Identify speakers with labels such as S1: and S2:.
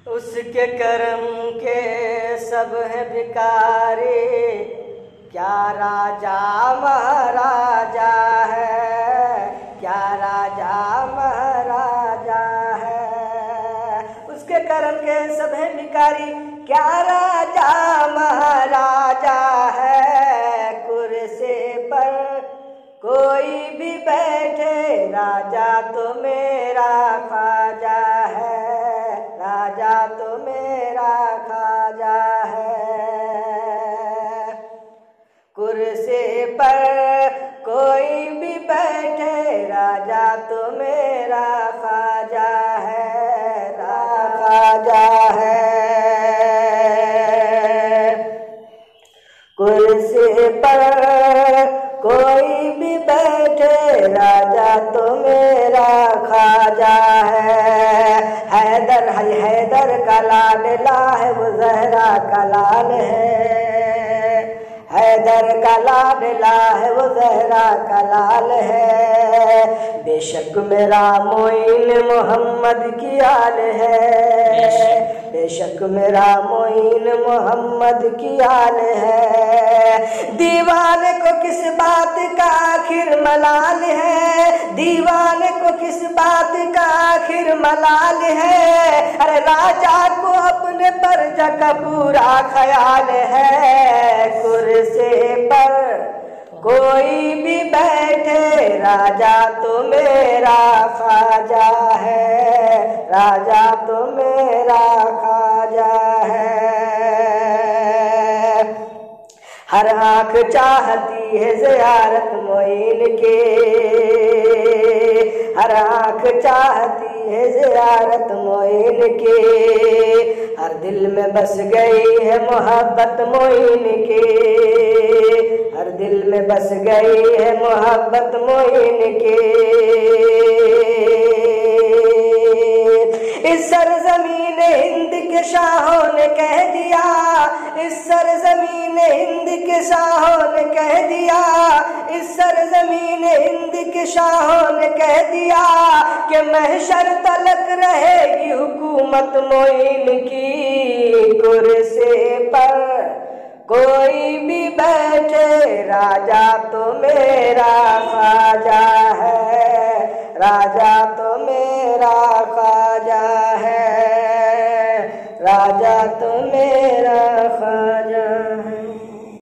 S1: उसके कर्म के सब है भिखारी, क्या राजा महाराजा है, क्या राजा महाराजा है। उसके कर्म के सब है भिखारी, क्या राजा महाराजा है। कुर्सी पर कोई भी बैठे, राजा तो मेरा ख्वाजा है, राजा तो मेरा ख्वाजा है। कुर्सी पर कोई भी बैठे, राजा तो मेरा ख्वाजा है, ख्वाजा है। कुर्सी पर कोई भी बैठे, राजा तो मेरा ख्वाजा है। हैदर है, हैदर का लाडला है, वो ज़हरा का लाल है। हैदर का लाडला है, वो ज़हरा का लाल है। बेशक मेरा मोइन मोहम्मद की आल है, बेशक मेरा मोइन मोहम्मद की आल है। दीवाने को किस बात का आखिर मलाल है, दीवाने को किस बात का आखिर मलाल है। अरे राजा को अपने प्रजा का पूरा ख्याल है। कुर्सी पर कोई भी बैठे, राजा तो मेरा ख्वाजा है, राजा तो मेरा ख्वाजा है। हर आँख चाहती है ज़ियारत मोइन के, हर आँख चाहती है ज़ियारत मोइन के। हर दिल में बस गई है मोहब्बत मोइन के, हर दिल में बस गई है मोहब्बत मोइन के। इस सरज़मीन हिंद के शाहों ने कह दिया, इस सरज़मीन हिंद के शाहों ने कह दिया, इस सरज़मीन हिंद के शाहों ने कह दिया कि महशर तलक रहेगी हुकूमत मोइन की। कुर्सी पर कोई भी बैठे, राजा तो मेरा ख्वाजा है, राजा तो मेरा ख्वाजा है, राजा तो मेरा ख्वाजा है।